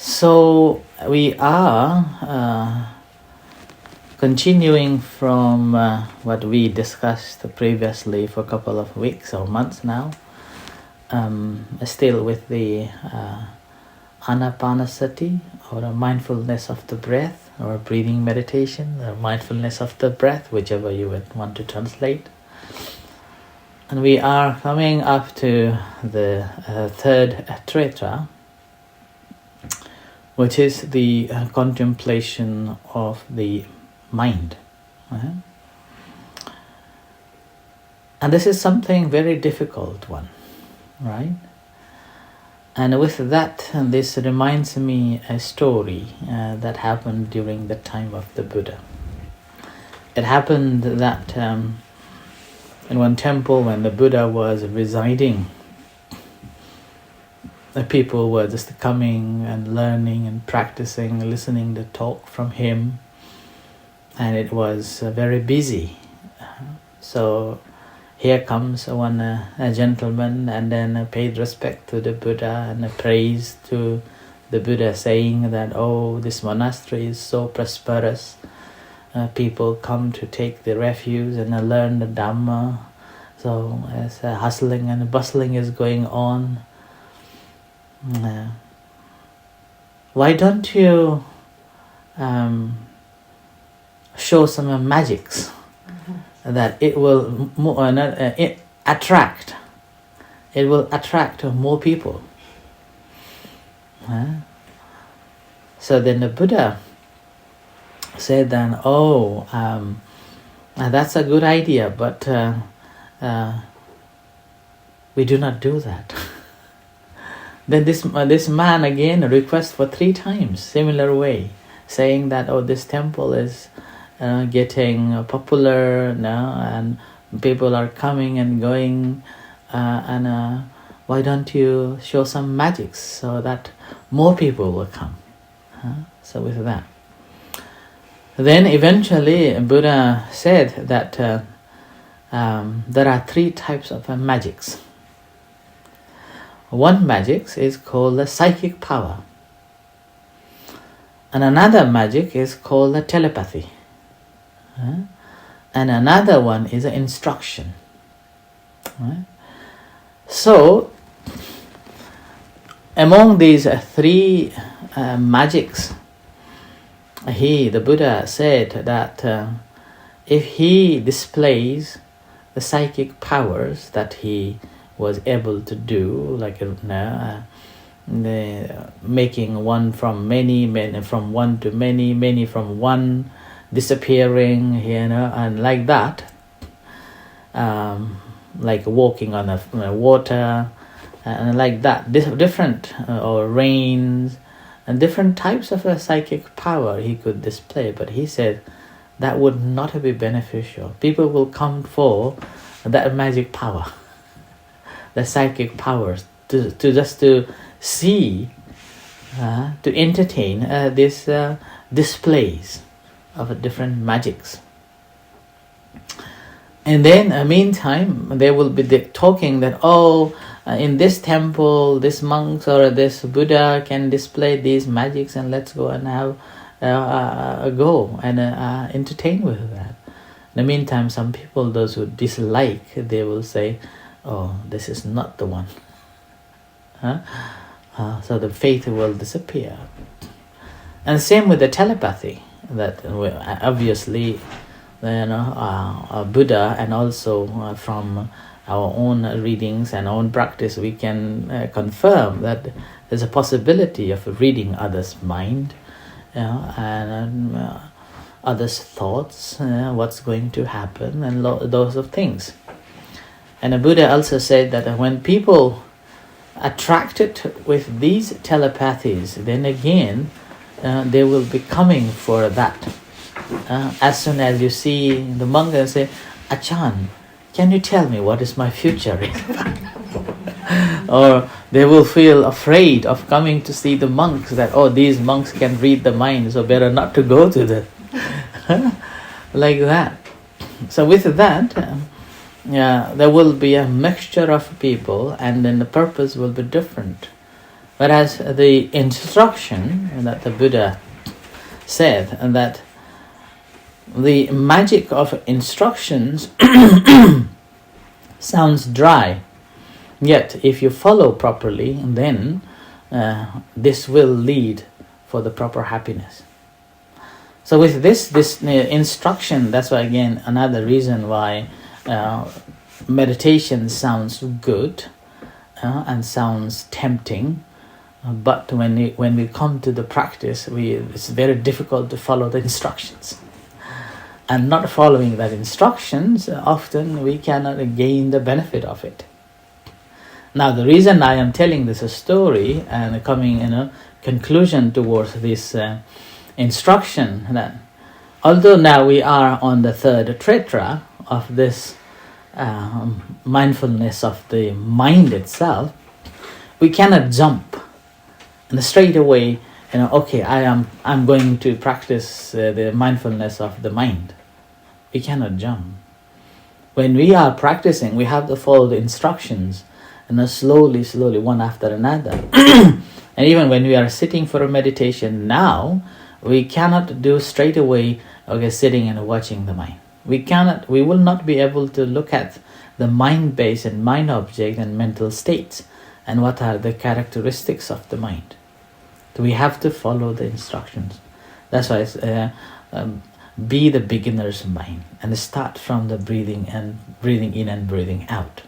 So we are continuing from what we discussed previously for a couple of weeks or months now, still with the anapanasati, or a mindfulness of the breath, or breathing meditation, or mindfulness of the breath, whichever you would want to translate. And we are coming up to the third treta, which is the contemplation of the mind. And this is something very difficult one, right? And with that, this reminds me a story that happened during the time of the Buddha. It happened that in one temple, when the Buddha was residing, the people were just coming and learning and practicing, listening to talk from him, and it was very busy. So here comes a gentleman, and then paid respect to the Buddha and praise to the Buddha, saying that, oh, this monastery is so prosperous. People come to take the refuge and learn the Dhamma. So as hustling and bustling is going on, why don't you show some magics that it will attract more people. So then the Buddha said then, that's a good idea, but we do not do that. Then this man again requests for 3 times, similar way, saying that, this temple is getting popular now, and people are coming and going, and why don't you show some magics so that more people will come? So with that, then eventually Buddha said that there are 3 types of magics. One magic is called the psychic power, and another magic is called the telepathy, and another one is an instruction. So among these 3 magics, the Buddha said that if he displays the psychic powers that he was able to do, like making one from many, from one to many from one, disappearing, and like that, like walking on the water, and like that, different or rains, and different types of a psychic power he could display. But he said that would not be beneficial. People will come for that magic power, the psychic powers, to just to see, to entertain these displays of different magics. And then meantime, they will be talking that, in this temple, this monks or this Buddha can display these magics, and let's go and have a go and entertain with that. In the meantime, some people, those who dislike, they will say, this is not the one. So the faith will disappear. And same with the telepathy, that obviously, Buddha, and also from our own readings and own practice, we can confirm that there's a possibility of reading others' mind, and others' thoughts, what's going to happen, and those of things. And the Buddha also said that when people attracted with these telepathies, then again they will be coming for that. As soon as you see the monk and say, Achan, can you tell me what is my future? Or they will feel afraid of coming to see the monks, that, these monks can read the mind, so better not to go to them. Like that. So with that, there will be a mixture of people, and then the purpose will be different. Whereas the instruction that the Buddha said, and that the magic of instructions sounds dry, yet if you follow properly, then this will lead for the proper happiness. So with this instruction, that's why again another reason why meditation sounds good and sounds tempting, but when we come to the practice, it's very difficult to follow the instructions. And not following that instructions, often we cannot gain the benefit of it. Now, the reason I am telling this story and coming conclusion towards this instruction, that although now we are on the third tretra of this mindfulness of the mind itself, we cannot jump and straight away, okay, I'm going to practice the mindfulness of the mind. We cannot jump. When we are practicing, we have to follow the instructions, slowly, one after another. And even when we are sitting for a meditation now, we cannot do straight away, okay, sitting and watching the mind. We will not be able to look at the mind base and mind object and mental states and what are the characteristics of the mind. So we have to follow the instructions. That's why it's, be the beginner's mind and start from the breathing in and breathing out.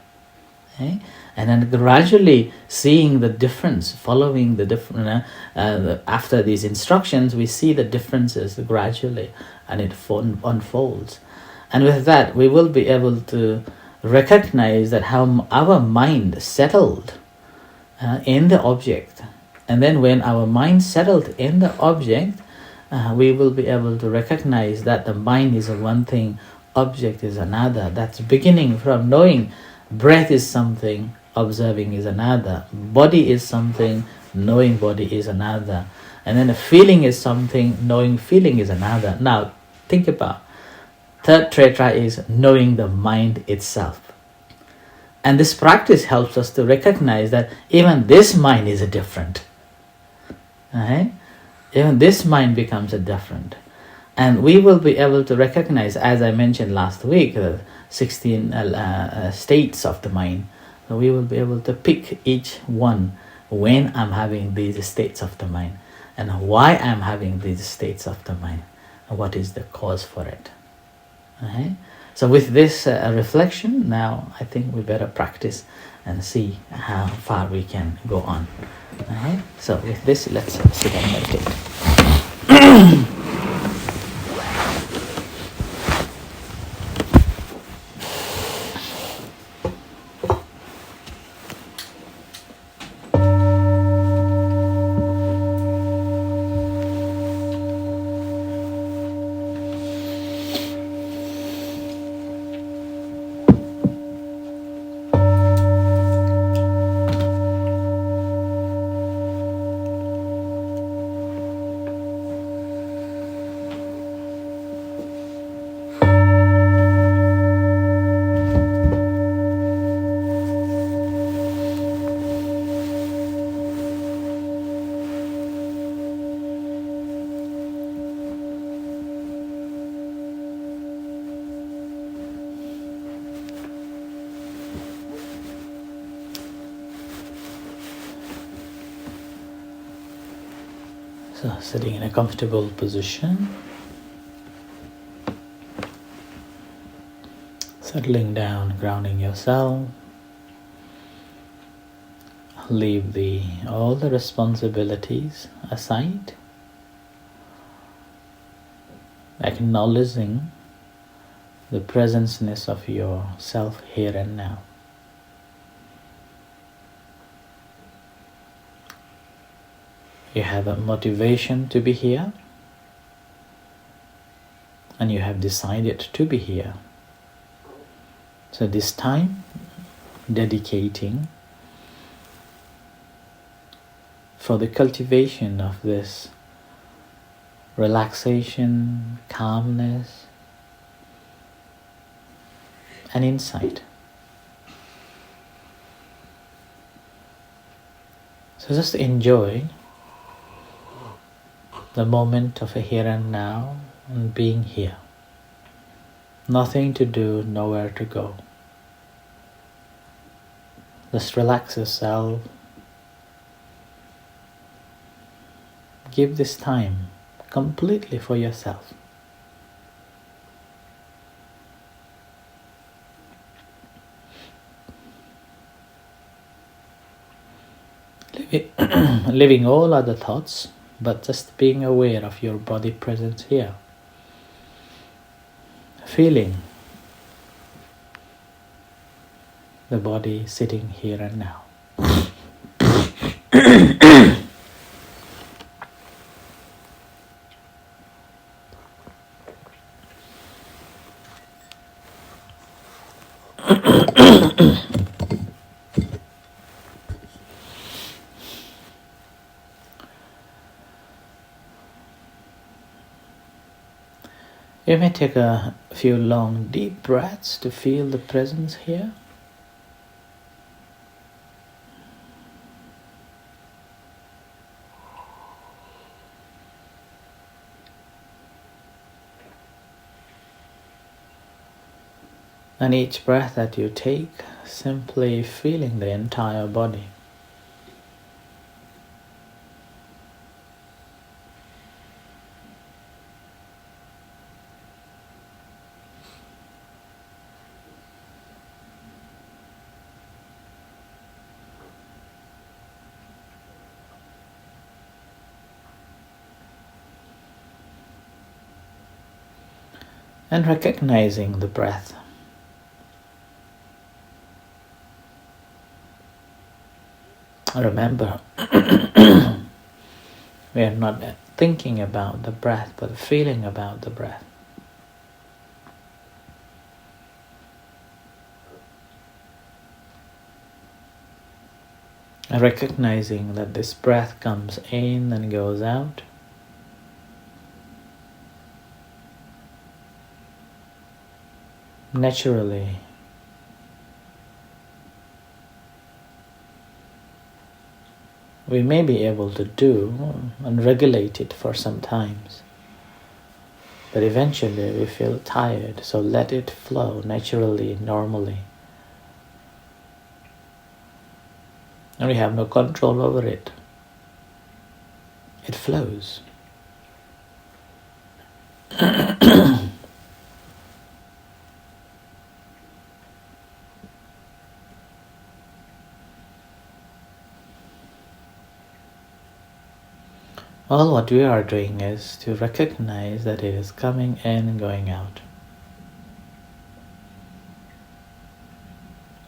Okay? And then gradually seeing the difference, following the different, after these instructions, we see the differences gradually and it unfolds. And with that, we will be able to recognize that how our mind settled in the object. And then when our mind settled in the object, we will be able to recognize that the mind is one thing, object is another. That's beginning from knowing breath is something, observing is another. Body is something, knowing body is another. And then a feeling is something, knowing feeling is another. Now, think about third tretra is knowing the mind itself. And this practice helps us to recognize that even this mind is different. Right? Even this mind becomes different. And we will be able to recognize, as I mentioned last week, 16 states of the mind. So we will be able to pick each one when I'm having these states of the mind and why I'm having these states of the mind and what is the cause for it. Okay? So with this reflection, now I think we better practice and see how far we can go on. Okay? So with this, let's sit and meditate. So sitting in a comfortable position, settling down, grounding yourself, leave all the responsibilities aside, acknowledging the presenceness of yourself here and now. You have a motivation to be here, and you have decided to be here. So this time, dedicating for the cultivation of this relaxation, calmness, and insight. So just enjoy the moment of a here and now and being here. Nothing to do, nowhere to go. Just relax yourself. Give this time completely for yourself. Leaving all other thoughts, but just being aware of your body presence here. Feeling the body sitting here and now. You may take a few long, deep breaths to feel the presence here. And each breath that you take, simply feeling the entire body. And recognizing the breath. Remember, we are not thinking about the breath, but feeling about the breath. And recognizing that this breath comes in and goes out. Naturally. We may be able to do and regulate it for some times, but eventually we feel tired, so let it flow naturally, normally. And we have no control over it. It flows. All what we are doing is to recognize that it is coming in and going out.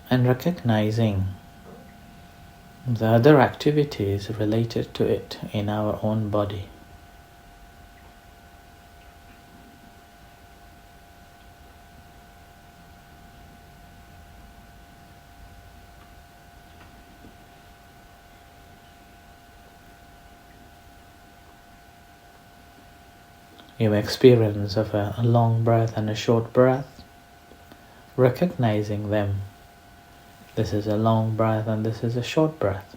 And recognizing the other activities related to it in our own body. You experience of a long breath and a short breath, recognizing them. This is a long breath and this is a short breath.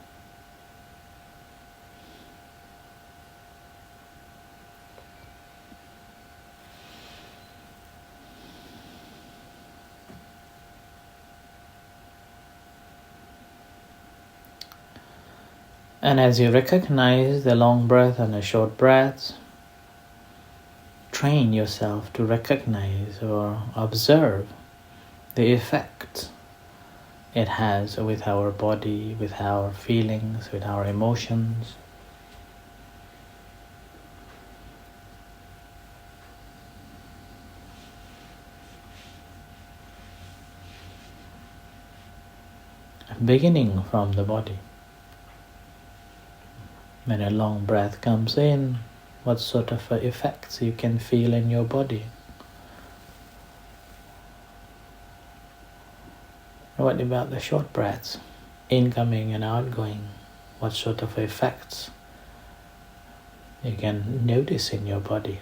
And as you recognize the long breath and the short breaths, train yourself to recognize or observe the effect it has with our body, with our feelings, with our emotions. Beginning from the body. When a long breath comes in, what sort of effects you can feel in your body? What about the short breaths, incoming and outgoing? What sort of effects you can notice in your body?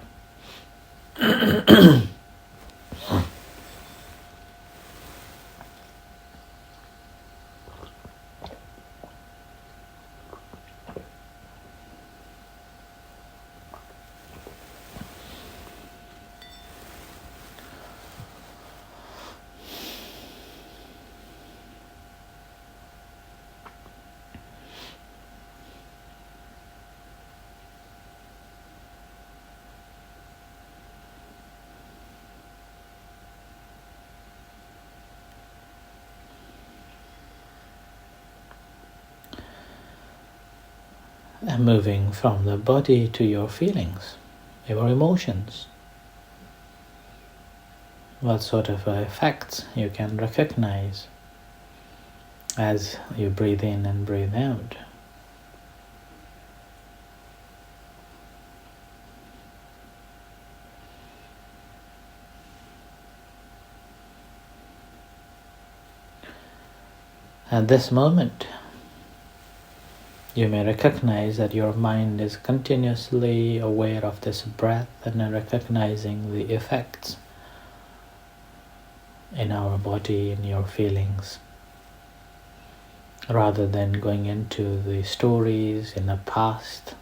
And moving from the body to your feelings, your emotions. What sort of effects you can recognize as you breathe in and breathe out. At this moment, you may recognize that your mind is continuously aware of this breath and recognizing the effects in our body, in your feelings, rather than going into the stories in the past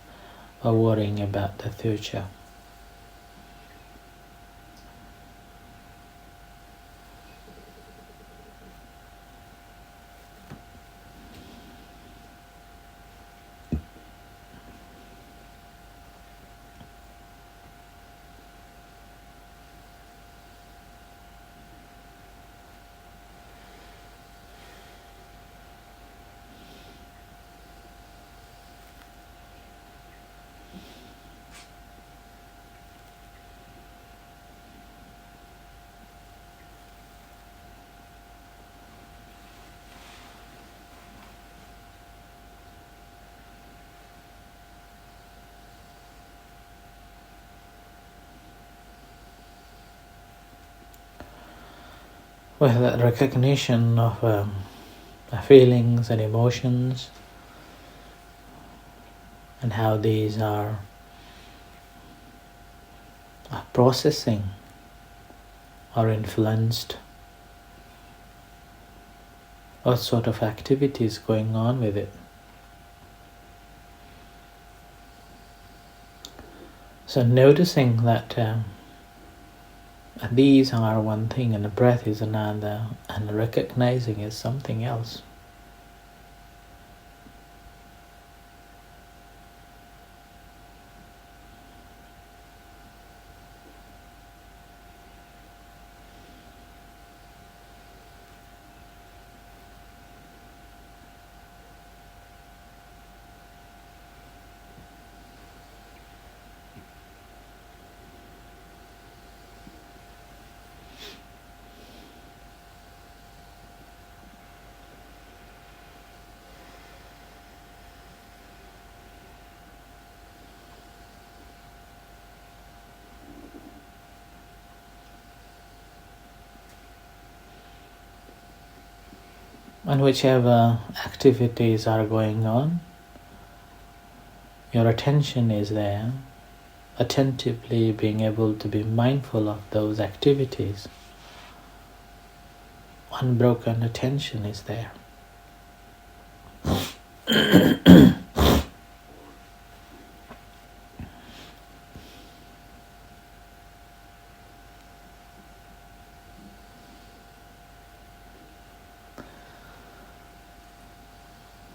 or worrying about the future. With that recognition of feelings and emotions and how these are processing or influenced, what sort of activities going on with it. So noticing that these are one thing and the breath is another, and recognizing is something else. And whichever activities are going on, your attention is there, attentively being able to be mindful of those activities. Unbroken attention is there.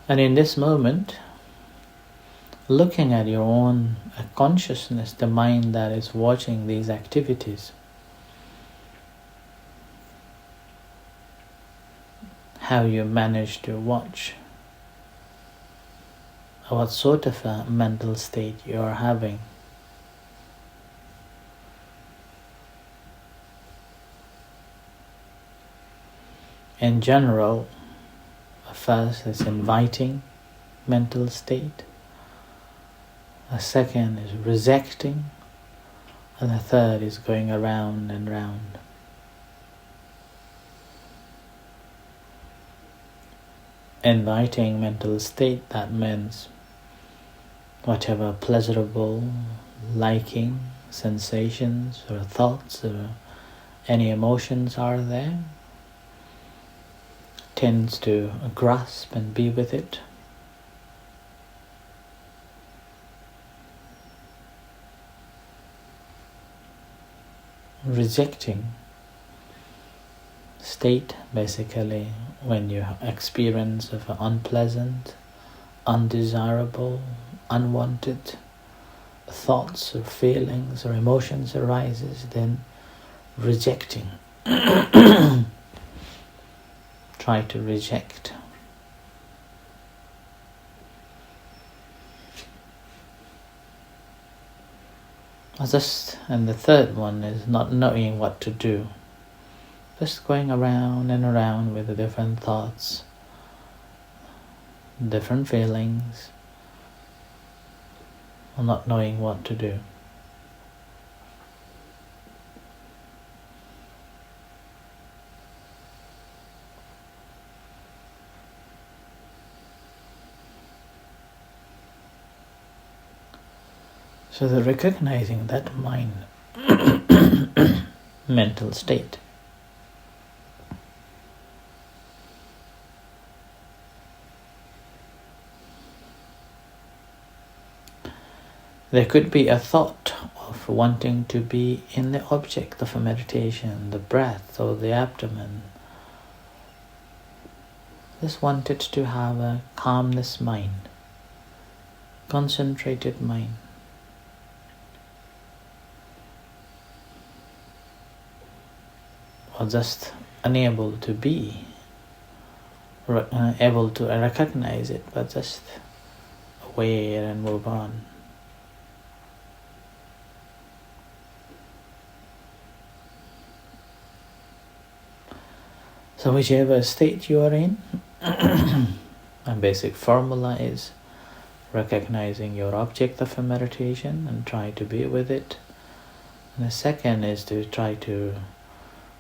And in this moment, looking at your own consciousness, the mind that is watching these activities, how you manage to watch, what sort of a mental state you are having. In general, first is inviting mental state, a second is rejecting, and the third is going around and round. Inviting mental state, that means whatever pleasurable, liking, sensations or thoughts or any emotions are there, tends to grasp and be with it. Rejecting state, basically, when you experience of unpleasant, undesirable, unwanted thoughts or feelings or emotions arises, then rejecting. Try to reject. And the third one is not knowing what to do. Just going around and around with the different thoughts, different feelings, not knowing what to do. So the recognizing that mind, mental state. There could be a thought of wanting to be in the object of a meditation, the breath or the abdomen. Just wanted to have a calmness mind, concentrated mind. Or just unable to be, able to recognize it, but just aware and move on. So whichever state you are in, a basic formula is recognizing your object of a meditation and try to be with it. And the second is to try to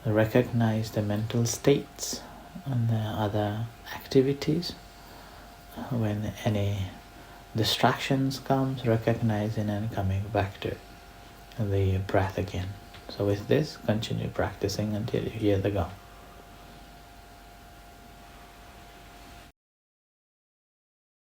recognize the mental states and the other activities. When any distractions comes, recognizing and coming back to the breath again. So with this, continue practicing until you hear the gong.